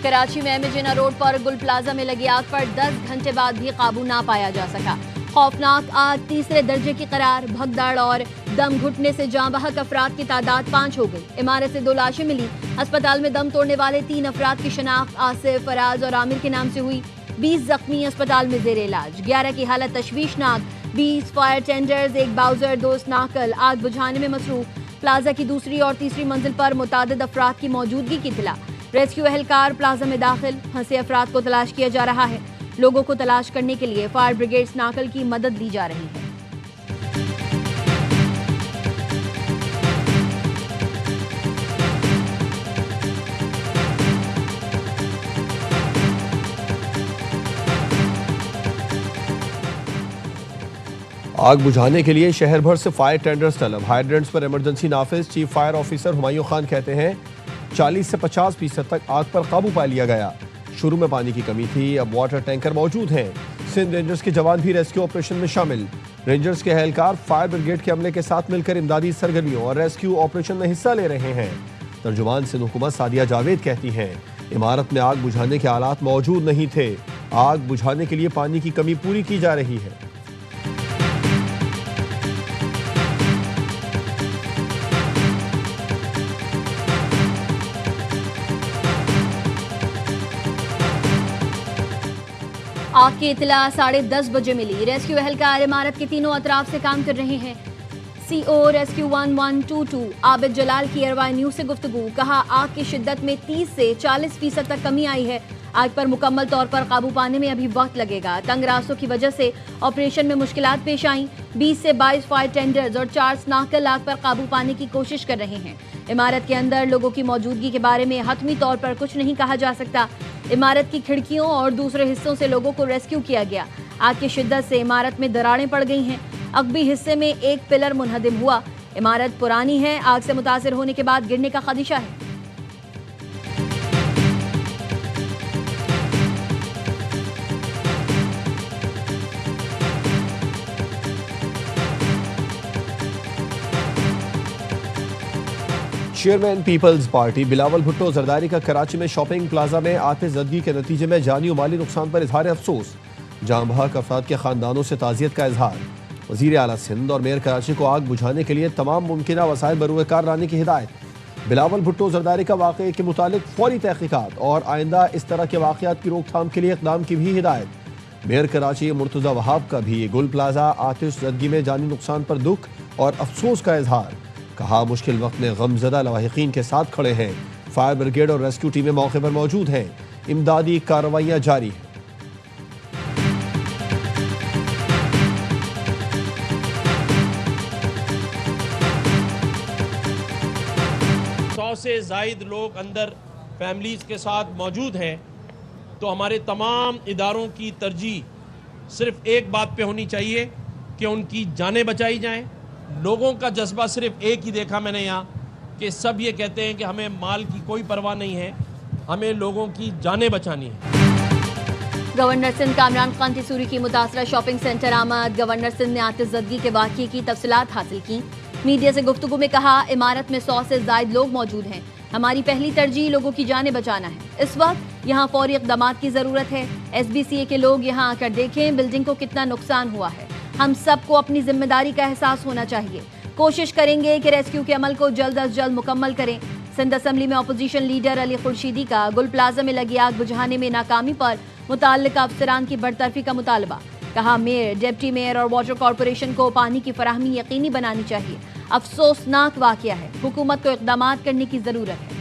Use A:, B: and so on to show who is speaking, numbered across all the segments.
A: कराची में एमजिना रोड पर गुल प्लाजा में लगी आग पर 10 घंटे बाद भी काबू ना पाया जा सका। खौफनाक आग तीसरे दर्जे की करार, भगदड़ और दम घुटने से जाँ बहक अफराद की तादाद 5 हो गई। इमारत से 2 लाशें मिली। अस्पताल में दम तोड़ने वाले 3 अफराद की शनाख्त आसिफ, फराज और आमिर के नाम से हुई। 20 जख्मी अस्पताल में जेर इलाज। 11 की हालत तशवीशनाक। 20 फायर टेंडर्स, 1 बाउजर, 2 स्नाकल आग बुझाने में मसरूफ। प्लाजा की दूसरी और तीसरी मंजिल पर मुतादिद अफराद की मौजूदगी की इत्तला। रेस्क्यू एहलकार प्लाजा में दाखिल। फंसे अफराद को तलाश किया जा रहा है। लोगों को तलाश करने के लिए फायर ब्रिगेड स्नाकल की मदद ली जा रही है।
B: आग बुझाने के लिए शहर भर से फायर टेंडर्स तलब। हाइड्रेंट्स पर इमरजेंसी नाफिज। Chief fire officer Humayun Khan कहते हैं 40 से 50% तक आग पर काबू पा लिया गया। शुरू में पानी की कमी थी, अब वाटर टैंकर मौजूद हैं। सिंध रेंजर्स के जवान भी रेस्क्यू ऑपरेशन में शामिल। रेंजर्स के एहलकार फायर ब्रिगेड के अमले के साथ मिलकर इमदादी सरगर्मियों और रेस्क्यू ऑपरेशन में हिस्सा ले रहे हैं। तर्जुमान सिंध हुकूमत सादिया जावेद कहती हैं इमारत में आग बुझाने के आलात मौजूद नहीं थे। आग बुझाने के लिए पानी की कमी पूरी की जा रही है।
A: आग की इतला 10:30 बजे मिली। रेस्क्यू एहलकार इमारत के तीनों अतराफ से काम कर रहे हैं। CO रेस्क्यू 1122 आबिद जलाल की अरवाई न्यूज से गुफ्तगू। कहा आग की शिद्दत में 30 से 40% तक कमी आई है। आग पर मुकम्मल तौर पर काबू पाने में अभी वक्त लगेगा। तंग रास्तों की वजह से ऑपरेशन में मुश्किलात पेश आईं। 20 से 22 फायर टेंडर्स और 4 स्नाकल आग पर काबू पाने की कोशिश कर रहे हैं। इमारत के अंदर लोगों की मौजूदगी के बारे में हतमी तौर पर कुछ नहीं कहा जा सकता। इमारत की खिड़कियों और दूसरे हिस्सों से लोगों को रेस्क्यू किया गया। आग की शिद्दत से इमारत में दरारें पड़ गई हैं। अगबी हिस्से में एक पिलर मुनहदिम हुआ। इमारत पुरानी है। आग से मुतासिर होने के बाद गिरने का खदशा है।
B: Chairman Peoples Party Bilawal Bhutto Zardari का कराची में शॉपिंग प्लाजा में आतिशज़दगी के नतीजे में जानी और माली नुकसान पर इजहार अफसोस। जाँ बहक अफराद के खानदानों से ताज़ियत का इजहार। वज़ीर आला सिंध और मेयर कराची को आग बुझाने के लिए तमाम मुमकिन वसाइल बरूकार लाने की हिदायत। बिलावल भुट्टो जरदारी का वाक़े के मुतालिक फौरी तहक़ीक़ात और आइंदा इस तरह के वाक़यात की रोकथाम के लिए इक़दाम की भी हिदायत। मेयर कराची मुर्तज़ा वहाब का भी गुल प्लाजा आतिशज़दगी में जानी नुकसान पर दुख और अफसोस का इजहार। कहा मुश्किल वक्त में गमज़दा लवाहिकीन के साथ खड़े हैं। फायर ब्रिगेड और रेस्क्यू टीमें मौके पर मौजूद हैं। इमदादी कार्रवाइयाँ जारी हैं।
C: 100 से ज़ायद लोग अंदर फैमिलीज़ के साथ मौजूद हैं, तो हमारे तमाम इदारों की तरजीह सिर्फ एक बात पे होनी चाहिए कि उनकी जानें बचाई जाएं। लोगों का जज्बा सिर्फ एक ही देखा मैंने यहाँ कि सब ये कहते हैं कि हमें माल की कोई परवाह नहीं है, हमें लोगों की जानें बचानी है।
A: गवर्नर सिंध कामरान खान तिसूरी की मुतासरा शॉपिंग सेंटर आमद। गवर्नर सिंध ने आतिशज़दगी के वाक़ये की तफसीलात हासिल की। मीडिया से गुफ्तगू में कहा इमारत में 100 से ज़ायद लोग मौजूद हैं। हमारी पहली तरजीह लोगों की जानें बचाना है। इस वक्त यहाँ फौरी इक़दामात की ज़रूरत है। SBCA के लोग यहाँ आकर देखें बिल्डिंग को कितना नुकसान हुआ है। हम सबको अपनी जिम्मेदारी का एहसास होना चाहिए। कोशिश करेंगे कि रेस्क्यू के अमल को जल्द अज जल्द मुकम्मल करें। सिंध असम्बली में अपोजिशन लीडर अली खुर्शीदी का गुल प्लाजा में लगी आग बुझाने में नाकामी पर मुताल्लिक़ अफसरान की बरतरफी का मुतालबा। कहा मेयर, डिप्टी मेयर और वाटर कॉरपोरेशन को पानी की फराहमी यकीनी बनानी चाहिए। अफसोसनाक वाक़या है। हुकूमत को इक़दामात करने की ज़रूरत है।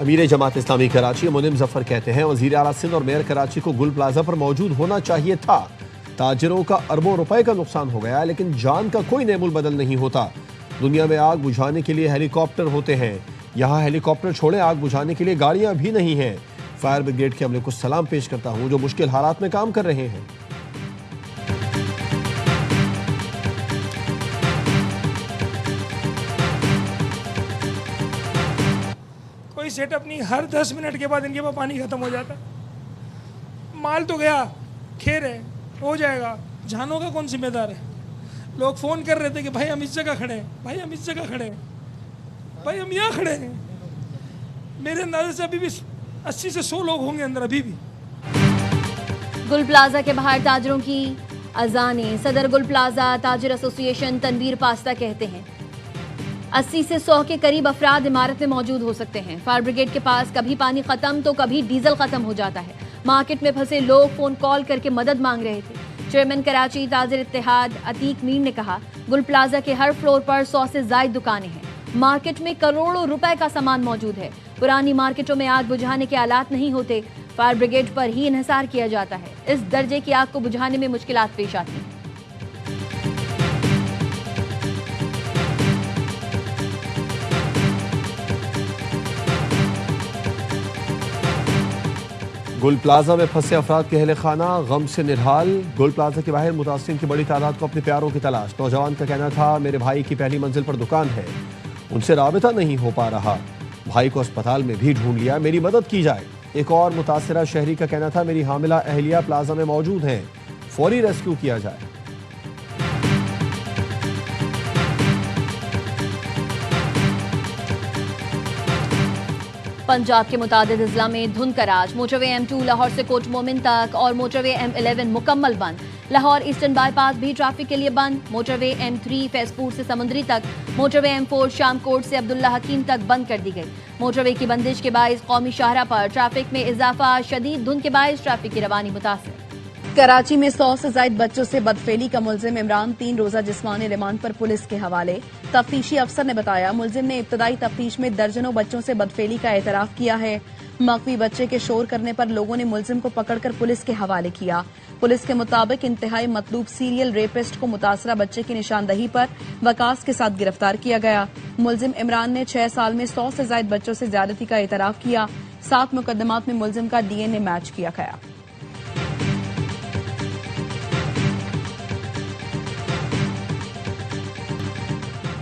B: अमीर जमात इस्लामी कराची मुनिम जफर कहते हैं वज़ीर आला सिंध और मेयर कराची को गुल प्लाजा पर मौजूद होना चाहिए था। ताजिरों का अरबों रुपए का नुकसान हो गया, लेकिन जान का कोई नेमुल बदल नहीं होता। दुनिया में आग बुझाने के लिए हेलीकॉप्टर होते हैं, यहाँ हेलीकॉप्टर छोड़े आग बुझाने के लिए गाड़ियाँ भी नहीं हैं। फायर ब्रिगेड के अमले को सलाम पेश करता हूँ जो मुश्किल हालात में काम कर रहे हैं।
D: सेटअप नहीं, हर 10 मिनट के बाद इनके पास पानी ख़त्म हो जाता। माल तो गया, खेर है, हो जाएगा, जानों का कौन जिम्मेदार है? लोग फ़ोन कर रहे थे कि भाई हम इस जगह खड़े हैं, भाई हम इस जगह खड़े हैं, भाई हम यहाँ खड़े हैं। मेरे अंदाजे से अभी भी 80 से 100 लोग होंगे अंदर अभी भी।
A: गुल प्लाजा के बाहर ताजरों की अजानें। सदर गुल प्लाजा ताजिर एसोसिएशन तनवीर पास्ता कहते हैं 80 से 100 के करीब अफराद इमारत में मौजूद हो सकते हैं। फायर ब्रिगेड के पास कभी पानी खत्म तो कभी डीजल खत्म हो जाता है। मार्केट में फंसे लोग फोन कॉल करके मदद मांग रहे थे। चेयरमैन कराची ताजिर इत्तेहाद अतीक मीर ने कहा, गुल प्लाजा के हर फ्लोर पर 100 से ज्यादा दुकानें हैं। मार्केट में करोड़ों रुपए का सामान मौजूद है। पुरानी मार्केटों में आग बुझाने के आलात नहीं होते, फायर ब्रिगेड पर ही इन्हिसार किया जाता है। इस दर्जे की आग को बुझाने में मुश्किलात पेश आती हैं।
B: गुल प्लाजा में फंसे अफराद के अहले खाना गम से निढाल। गुल प्लाजा के बाहर मुतासिरीन की बड़ी तादाद को अपने प्यारों की तलाश। नौजवान का कहना था, मेरे भाई की पहली मंजिल पर दुकान है, उनसे राबिता नहीं हो पा रहा, भाई को अस्पताल में भी ढूंढ लिया, मेरी मदद की जाए। एक और मुतासिरा शहरी का कहना था, मेरी हामिला अहलिया प्लाजा में मौजूद हैं, फौरी रेस्क्यू किया जाए।
A: पंजाब के मुतादिद अजला में धुंध का राज। मोटरवे M2 लाहौर से कोट मोमिन तक और मोटरवे M11 मुकम्मल बंद। लाहौर ईस्टर्न बाईपास भी ट्रैफिक के लिए बंद। मोटरवे M3 फैजपुर से समुद्री तक, मोटरवे M4 शामकोट से अब्दुल्ला हकीम तक बंद कर दी गई। मोटरवे की बंदिश के बायस कौमी शाहरा पर ट्रैफिक में इजाफा। शदीद धुंध के बायस ट्रैफिक की रवानी मुतासिर। कराची में 100 से ज्यादा बच्चों से बदफेली का मुलजिम इमरान 3 रोजा जिस्मानी रिमांड पर पुलिस के हवाले। तफ्तीशी अफसर ने बताया, मुलजिम ने इब्तदाई तफ्तीश में दर्जनों बच्चों से बदफेली का एतराफ किया है। मकवी बच्चे के शोर करने पर लोगों ने मुलजिम को पकड़कर पुलिस के हवाले किया। पुलिस के मुताबिक इंतहाई मतलूब सीरियल रेपिस्ट को मुतासरा बच्चे की निशानदही पर वकास के साथ गिरफ्तार किया गया। मुलजिम इमरान ने 6 साल में 100 से ज्यादा बच्चों से ज्यादती का एतराफ किया। 7 मुकदमात में मुलजिम का DNA मैच किया गया।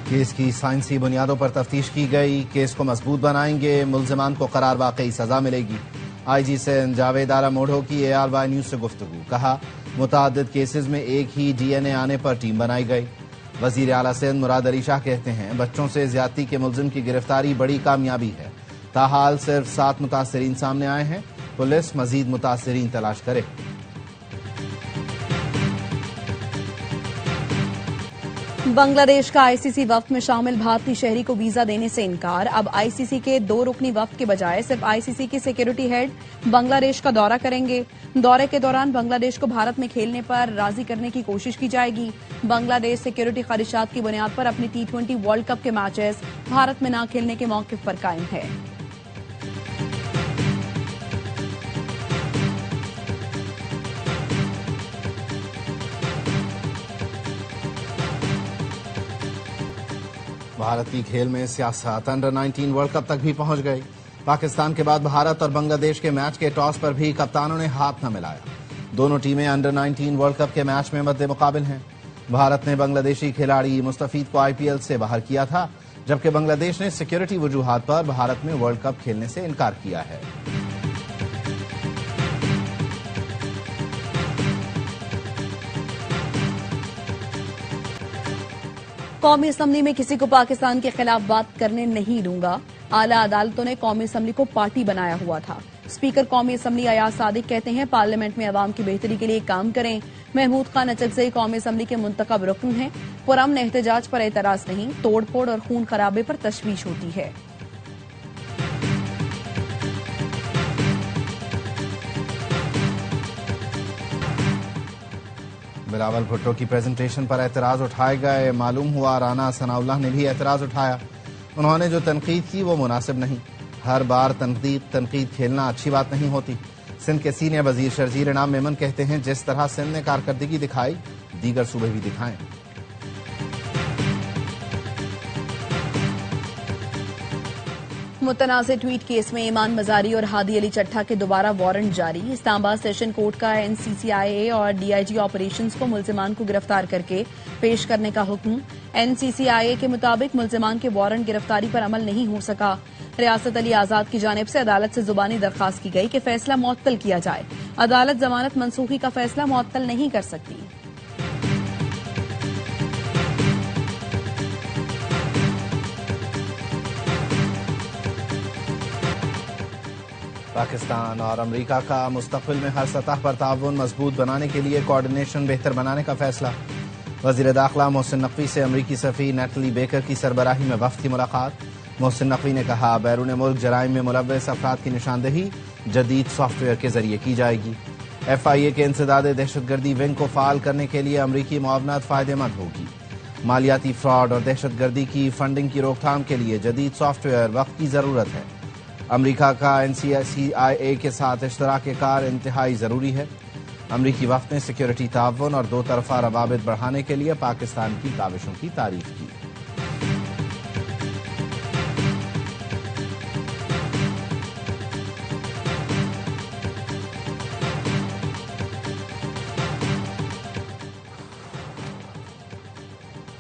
E: केस की साइंसी बुनियादों पर तफ्तीश की गई। केस को मजबूत बनाएंगे, मुल्जिमान को करार वाकई सजा मिलेगी। IG सिंध जावेद आरा मोढ़ो की ARY न्यूज से गुफ्तगू। कहा, मुतादिद केसेज में एक ही DNA आने पर टीम बनाई गई। वजीर आला सिंध मुराद अली शाह कहते हैं, बच्चों से ज्यादती के मुलजिम की गिरफ्तारी बड़ी कामयाबी है। ताहाल सिर्फ 7 मुतासरीन सामने आए हैं। पुलिस मजीद मुतासरीन तलाश करे।
A: बांग्लादेश का ICC वफ्द में शामिल भारतीय शहरी को वीजा देने से इनकार। अब ICC के 2 रुकनी वफ्द के बजाय सिर्फ ICC के सिक्योरिटी हेड बांग्लादेश का दौरा करेंगे। दौरे के दौरान बांग्लादेश को भारत में खेलने पर राजी करने की कोशिश की जाएगी। बांग्लादेश सिक्योरिटी ख्वाहिशात की बुनियाद पर अपनी T20 वर्ल्ड कप के मैचेस भारत में न खेलने के मौक़िफ़ पर कायम है।
E: भारत की खेल में सियासत अंडर 19 वर्ल्ड कप तक भी पहुंच गई। पाकिस्तान के बाद भारत और बांग्लादेश के मैच के टॉस पर भी कप्तानों ने हाथ न मिलाया। दोनों टीमें अंडर 19 वर्ल्ड कप के मैच में मद्दे मुकाबिल हैं। भारत ने बांग्लादेशी खिलाड़ी मुस्तफीद को IPL से बाहर किया था, जबकि बांग्लादेश ने सिक्योरिटी वजूहात पर भारत में वर्ल्ड कप खेलने से इनकार किया है।
A: कौमी असम्बली में किसी को पाकिस्तान के खिलाफ बात करने नहीं दूंगा। आला अदालतों ने कौमी असम्बली को पार्टी बनाया हुआ था। स्पीकर कौमी असम्बली अयाज सादिक कहते हैं, पार्लियामेंट में अवाम की बेहतरी के लिए काम करें। महमूद खान अचकज़ई कौमी असम्बली के मुंतखब रुकन हैं। पुरअमन एहतजाज पर एतराज नहीं, तोड़ फोड़ और खून खराबे पर तशवीश होती है।
E: बिलावल भुट्टो की प्रेजेंटेशन पर एतराज उठाए गए। मालूम हुआ राना सनाउल्लाह ने भी एतराज उठाया। उन्होंने जो तनकीद की वो मुनासिब नहीं। हर बार तनकीद खेलना अच्छी बात नहीं होती। सिंध के सीनियर वजीर शर्जील इनाम मेमन कहते हैं, जिस तरह सिंध ने कारकर्दगी दिखाई, दीगर सूबे भी दिखाएं।
A: मुतनाज़ ट्वीट केस में ईमान मजारी और हादी अली चट्ठा के दोबारा वारंट जारी। इस्लामाबाद सेशन कोर्ट का NCCIA और DIG ऑपरेशंस को मुल्जिमान को गिरफ्तार करके पेश करने का हुक्म। NCCIA के मुताबिक मुल्जिमान के वारंट गिरफ्तारी पर अमल नहीं हो सका। रियासत अली आजाद की जानिब से अदालत से जुबानी दरखास्त की गई कि फैसला मुअत्तल किया जाए। अदालत जमानत मनसूखी का फैसला मुअत्तल नहीं कर सकती।
E: पाकिस्तान और अमरीका का मुस्तक़बिल में हर सतह पर ताउन मजबूत बनाने के लिए कोऑर्डिनेशन बेहतर बनाने का फैसला। वज़ीर दाखिला मोहसिन नकवी से अमरीकी सफ़ीर नेटली बेकर की सरबराही में वफ़द की मुलाकात। मोहसिन नकवी ने कहा, बैरून मुल्क जराइम में मुलव्वस अफराद की निशानदही जदीद सॉफ्टवेयर के जरिए की जाएगी। FIA के इंसदाद दहशतगर्दी विंग को फाल करने के लिए अमरीकी मुआवनत फ़ायदेमंद होगी। मालियाती फ्रॉड और दहशतगर्दी की फंडिंग की रोकथाम के लिए जदीद सॉफ्टवेयर वक्त की ज़रूरत है। अमरीका का NCCIA के साथ इश्तराक कार इंतहाई ज़रूरी है। अमरीकी वफ़द ने सिक्योरिटी ताउन और दो तरफ़ा रवाबित बढ़ाने के लिए पाकिस्तान की काविशों की तारीफ की।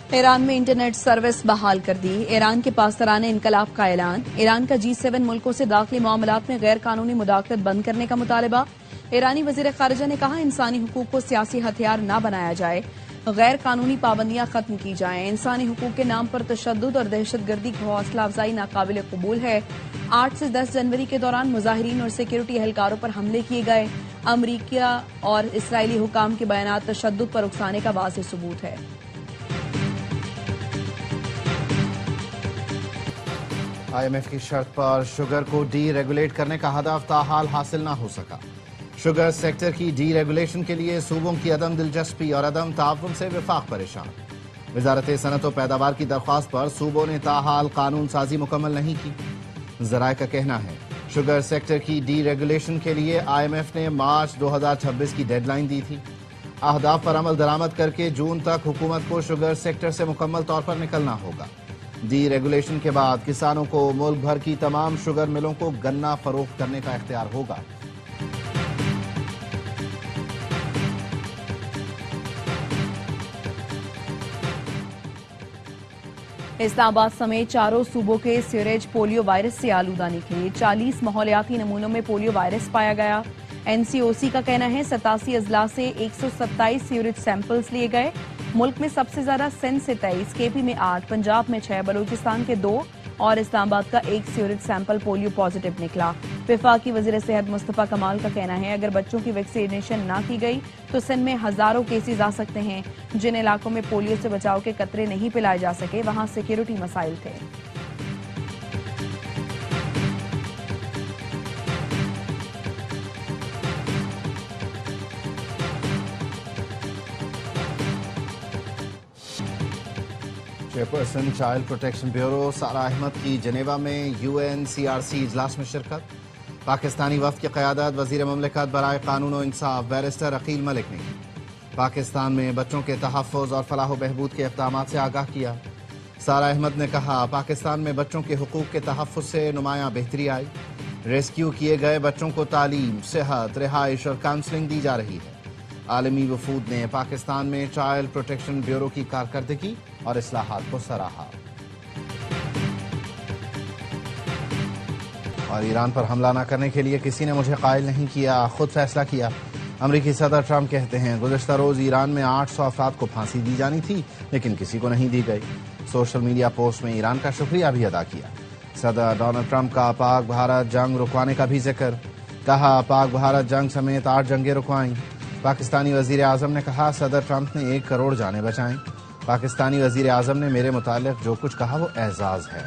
A: ईरान में इंटरनेट सर्विस बहाल कर दी। ईरान के पासदाराने इनकलाब का ऐलान। ईरान का G7 मुल्कों से दाखिली मामलात में गैर कानूनी मुदाखलत बंद करने का मुतालबा। ईरानी वजीर खारिजा ने कहा, इंसानी हुकूक को सियासी हथियार न बनाया जाए, गैर कानूनी पाबंदियां खत्म की जाएं। इंसानी हुकूक के नाम पर तशद्दुद और दहशतगर्दी की हौसला अफजाई नाकाबिल कबूल है। 8 से 10 जनवरी के दौरान मुजाहिरीन और सिक्योरिटी एहलकारों पर हमले किए गए। अमरीका और इसराइली हुकाम के बयानात तशद्दुद पर उकसाने का वाज़ेह सबूत है।
E: IMF की शर्त पर शुगर को डी रेगुलेट करने का हदफ ताहाल हासिल न हो सका। शुगर सेक्टर की डी रेगुलेशन के लिए सूबों की अदम दिलचस्पी और अदम ताउन से विफाक परेशान। वजारत सनत व पैदावार की दरख्वास्त पर सूबों ने ताहाल कानून साजी मुकम्मल नहीं की। जराए का कहना है, शुगर सेक्टर की डी रेगुलेशन के लिए IMF ने मार्च 2026 की डेडलाइन दी थी। अहदाफ पर अमल दरामद करके जून तक हुकूमत को शुगर सेक्टर से मुकम्मल तौर पर निकलना होगा। डी रेगुलेशन के बाद किसानों को मुल्क भर की तमाम शुगर मिलों को गन्ना फरोख्त करने का इख्तियार होगा।
A: इस्लामाबाद समेत चारों सूबों के सीवरेज पोलियो वायरस से आलूदा निकले। 40 माहौलियाती नमूनों में पोलियो वायरस पाया गया। NCOC का कहना है 87 अजला से 127 सीवरेज सैंपल्स लिए गए। मुल्क में सबसे ज्यादा सिंध से 23, KP में 8, पंजाब में 6, बलूचिस्तान के 2 और इस्लामाबाद का 1 सीवरेज सैंपल पोलियो पॉजिटिव निकला। वफाकी वजीर सेहत मुस्तफा कमाल का कहना है, अगर बच्चों की वैक्सीनेशन ना की गई तो सिंध में हजारों केसेज आ सकते हैं। जिन इलाकों में पोलियो से बचाव के कतरे नहीं पिलाए जा सके, वहां सिक्योरिटी मसाइल थे।
E: चेयरपर्सन चाइल्ड प्रोटेक्शन ब्यूरो सारा अहमद की जनेवा में UNCRC इजलास में शिरकत। पाकिस्तानी वफ़द की क़यादत वज़ीर ममलिकत बराए कानून व इंसाफ बैरिस्टर अकील मलिक ने की। पाकिस्तान में बच्चों के तहफ़्फ़ुज़ और फलाह व बहबूद के इक़दाम से आगाह किया। सारा अहमद ने कहा, पाकिस्तान में बच्चों के हुकूक़ के तहफ़्फ़ुज़ से नुमायाँ बेहतरी आई। रेस्क्यू किए गए बच्चों को तालीम, सेहत, रिहाइश और काउंसलिंग दी जा रही है। आलमी वफूद ने पाकिस्तान में चाइल्ड प्रोटेक्शन ब्यूरो की कारकर्दगी और इस्लाहात को सराहा। और ईरान पर हमला न करने के लिए किसी ने मुझे कायल नहीं किया, खुद फैसला किया। अमरीकी सदर ट्रंप कहते हैं, गुज़श्ता रोज ईरान में 800 अफराद को फांसी दी जानी थी, लेकिन किसी को नहीं दी गई। सोशल मीडिया पोस्ट में ईरान का शुक्रिया भी अदा किया। सदर डोनाल्ड ट्रंप का पाक भारत जंग रुकवाने का भी जिक्र। कहा, पाक भारत जंग समेत 8 जंगें रुकवाईं। पाकिस्तानी वजीर आजम ने कहा, सदर ट्रंप ने 1 करोड़ जानें बचाएं। पाकिस्तानी वजीर आजम ने मेरे मुतालिक जो कुछ कहा वो एजाज है।